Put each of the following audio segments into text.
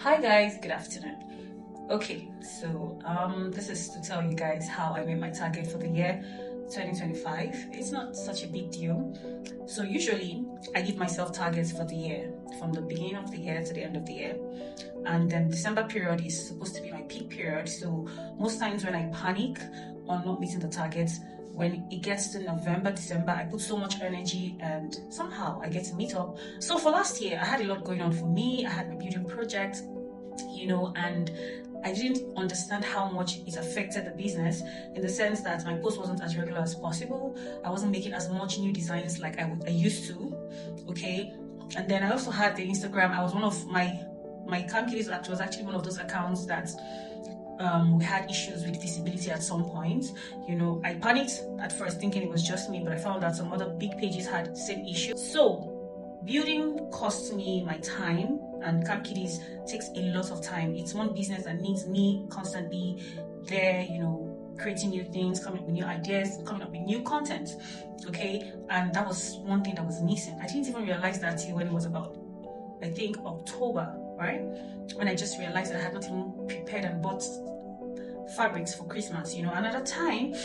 Hi guys, good afternoon. Okay, so this is to tell you guys how I made my target for the year 2025. It's not such a big deal. So usually I give myself targets for the year from the beginning of the year to the end of the year. And then December period is supposed to be my peak period. So most times when I panic on not meeting the targets, when it gets to November, December, I put so much energy and somehow I get to meet up. So for last year, I had a lot going on for me. I had my building project, and I didn't understand how much it affected the business in the sense that my post wasn't as regular as possible. I wasn't making as much new designs like I used to. Okay. And then I also had the Instagram. I was one of my Camkiddies act was actually one of those accounts that we had issues with visibility at some point. I panicked at first thinking it was just me, but I found that some other big pages had the same issue. So building costs me my time, and Camkiddies takes a lot of time. It's one business that needs me constantly there, creating new things, coming up with new ideas, coming up with new content. Okay, and that was one thing that was missing. I didn't even realize that till when it was about, I think, October, right? When I just realized that I had not even prepared and bought fabrics for Christmas, and at that time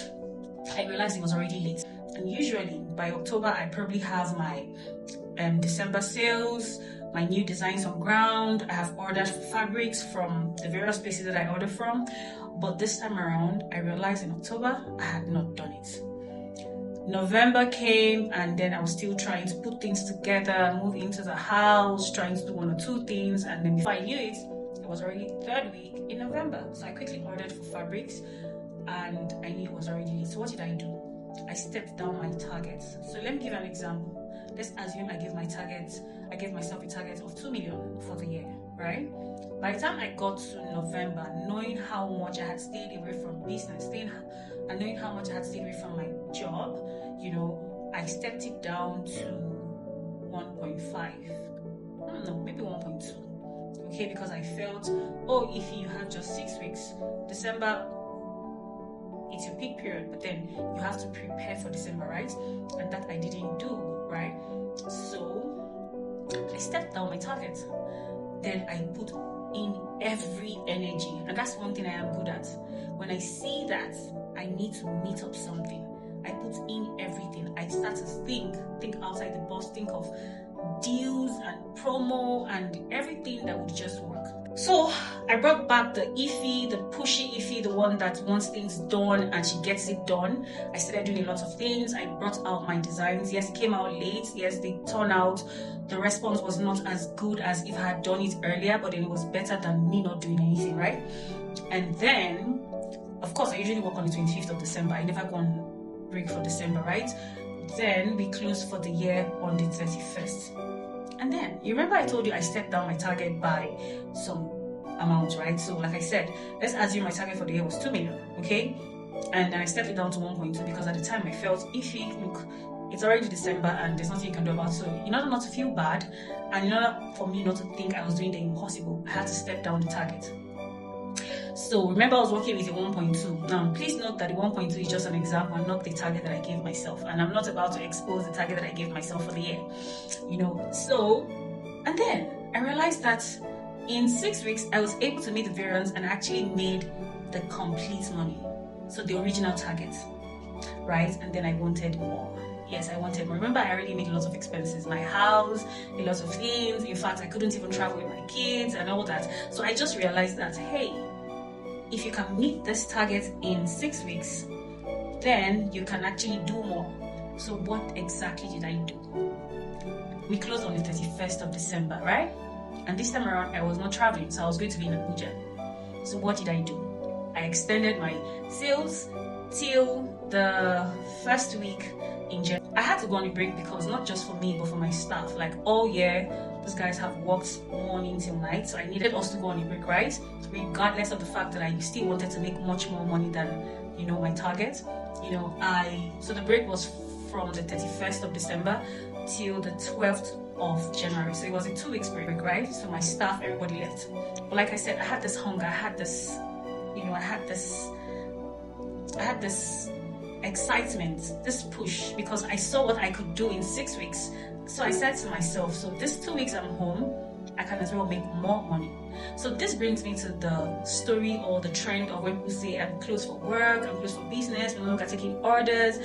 I realized it was already late. And usually by October I probably have my December sales, my new designs on ground. I have ordered fabrics from the various places that I order from, but this time around I realized in October I had not done it. November came and then I was still trying to put things together, move into the house, trying to do one or two things, and then before I knew it, it was already third week in November. So I quickly ordered for fabrics and I knew it was already late. So what did I do? I stepped down my targets. So let me give an example. Let's assume I gave myself a target of 2 million for the year, right? By the time I got to November, knowing how much I had stayed away from business, and knowing how much I had stayed away from my job, I stepped it down to 1.5. No, maybe 1.2. Okay, because I felt, if you have just 6 weeks, December, it's your peak period, but then you have to prepare for December, right? And that I didn't do, right? So I stepped down my target. Then I put in every energy, and that's one thing I am good at. When I see that I need to meet up something, I put in everything. I start to think outside the box, think of deals and promo and everything that would just work. So I brought back the Iffy, the pushy Iffy, the one that wants things done and she gets it done. I started doing a lot of things. I brought out my designs. Yes, it came out late. Yes, they turned out. The response was not as good as if I had done it earlier, but it was better than me not doing anything, right? And then, of course, I usually work on the 25th of December. I never go on break for December, right? Then we close for the year on the 31st. And then, you remember I told you I stepped down my target by some amount, right? So like I said, let's assume my target for the year was 2 million, okay? And then I stepped it down to 1.2 because at the time I felt, look, it's already December and there's nothing you can do about it. So in order not to feel bad, and in order for me not to think I was doing the impossible, I had to step down the target. So remember I was working with a 1.2. Now please note that the 1.2 is just an example and not the target that I gave myself. And I'm not about to expose the target that I gave myself for the year. So, and then I realized that in 6 weeks, I was able to meet the variance and actually made the complete money. So the original target, right? And then I wanted more. Yes, I wanted more. Remember, I already made a lot of expenses. My house, a lot of things. In fact, I couldn't even travel with my kids and all that. So I just realized that, hey, if you can meet this target in 6 weeks, then you can actually do more. So what exactly did I do? We closed on the 31st of December, right? And this time around, I was not traveling, so I was going to be in Abuja. So what did I do? I extended my sales till the first week in January. I had to go on a break because not just for me, but for my staff. Like all year, those guys have worked morning till night, so I needed us to go on a break, right? Regardless of the fact that I still wanted to make much more money than, my target. So the break was from the 31st of December till the 12th of January. So it was a 2 weeks break, right? So my staff, everybody left. But like I said, I had this hunger, I had this excitement, this push, because I saw what I could do in 6 weeks. So I said to myself, so this 2 weeks I'm home, I can as well make more money. So this brings me to the story or the trend of when people say I'm closed for work, I'm closed for business, we're no longer taking orders.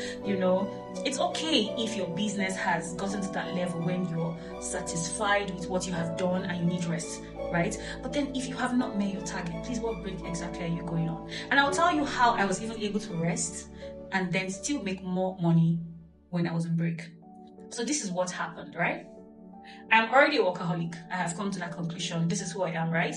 It's okay if your business has gotten to that level when you're satisfied with what you have done and you need rest, right? But then if you have not met your target, please, what break exactly are you going on? And I'll tell you how I was even able to rest and then still make more money when I was on break. So this is what happened, right? I'm already a workaholic. I have come to that conclusion. This is who I am, right?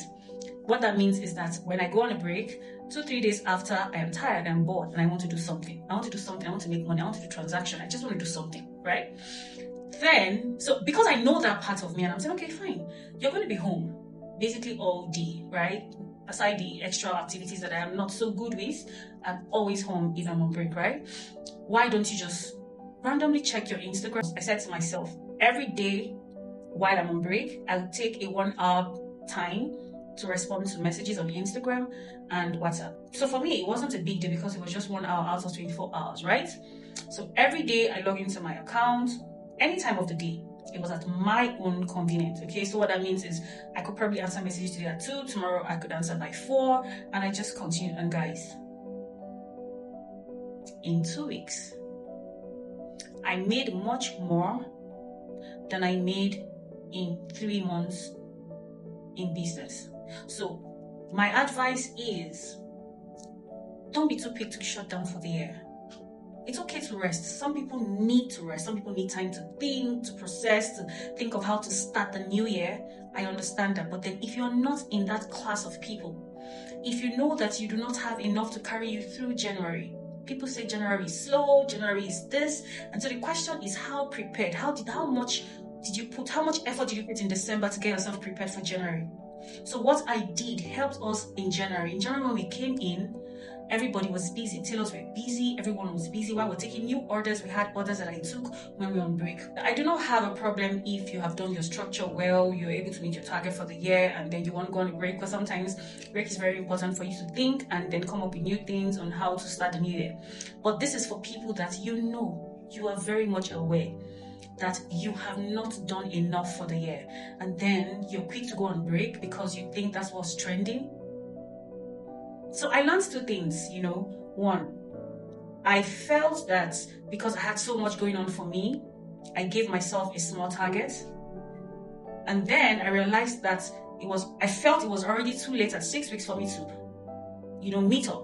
What that means is that when I go on a break, 2-3 days after, I am tired, I'm bored, and I want to do something. I want to make money, I want to do transaction. I just want to do something, right? Then, so because I know that part of me, and I'm saying, okay, fine, you're going to be home basically all day, right? Aside the extra activities that I am not so good with, I'm always home if I'm on break, right? Why don't you just randomly check your Instagram? I said to myself, every day while I'm on break, I'll take a 1 hour time to respond to messages on Instagram and WhatsApp. So for me, it wasn't a big deal because it was just 1 hour out of 24 hours, right? So every day I log into my account, any time of the day. It was at my own convenience, okay? So what that means is I could probably answer messages today at 2, tomorrow I could answer by 4, and I just continued. And guys, in 2 weeks, I made much more than I made in 3 months in business. So my advice is, don't be too quick to shut down for the year. It's okay to rest. Some people need to rest. Some people need time to think, to process, to think of how to start the new year. I understand that. But then if you're not in that class of people, if you know that you do not have enough to carry you through January, people say January is slow, January is this. And so the question is, how prepared? How much effort did you put in December to get yourself prepared for January? So what I did helped us in January. In January, when we came in, everybody was busy. Tailors were busy. Everyone was busy. While we're taking new orders, we had orders that I took when we were on break. I do not have a problem if you have done your structure well, you're able to meet your target for the year, and then you want to go on a break, because sometimes break is very important for you to think and then come up with new things on how to start the new year. But this is for people that you are very much aware that you have not done enough for the year, and then you're quick to go on break because you think that's what's trending. So I learned 2 things, One, I felt that because I had so much going on for me, I gave myself a small target. And then I realized that I felt it was already too late at 6 weeks for me to, meet up.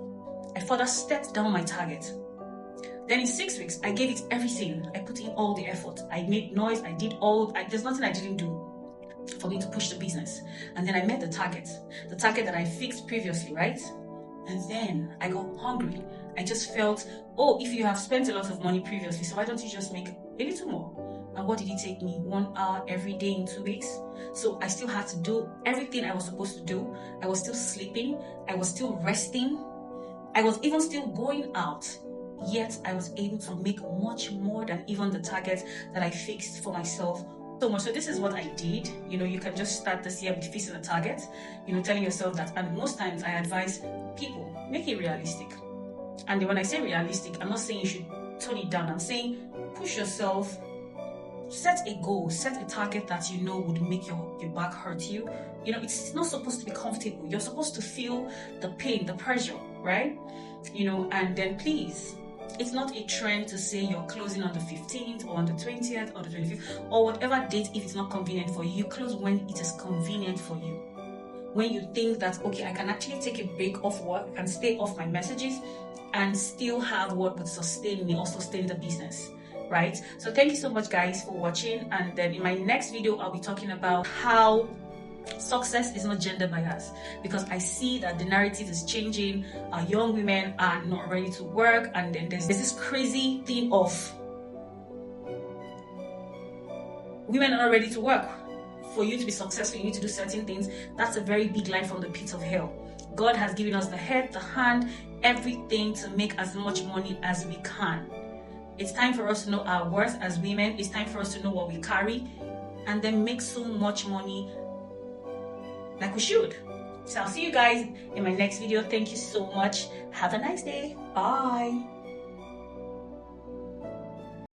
I further stepped down my target. Then in 6 weeks, I gave it everything. I put in all the effort. I made noise. There's nothing I didn't do for me to push the business. And then I met the target that I fixed previously, right? And then I got hungry. I just felt, if you have spent a lot of money previously, so why don't you just make a little more? And what did it take me? 1 hour every day in 2 weeks. So I still had to do everything I was supposed to do. I was still sleeping. I was still resting. I was even still going out. Yet I was able to make much more than even the target that I fixed for myself. So much. So this is what I did. You can just start this year with fixing a target, telling yourself that. And most times I advise people, make it realistic. And when I say realistic, I'm not saying you should tone it down. I'm saying push yourself, set a goal, set a target that would make your back hurt you. It's not supposed to be comfortable. You're supposed to feel the pain, the pressure, right? And then please, it's not a trend to say you're closing on the 15th or on the 20th or the 25th or whatever date. If it's not convenient for you, you close when it is convenient for you. When you think that, okay, I can actually take a break off work, I can stay off my messages and still have what would sustain me or sustain the business, right? So thank you so much, guys, for watching. And then in my next video, I'll be talking about how success is not gender biased, because I see that the narrative is changing. Young women are not ready to work, and then there's this crazy thing of women are not ready to work. For you to be successful, you need to do certain things. That's a very big lie from the pit of hell. God has given us the head, the hand, everything to make as much money as we can. It's time for us to know our worth as women. It's time for us to know what we carry and then make so much money like we should. So I'll see you guys in my next video. Thank you so much. Have a nice day. Bye.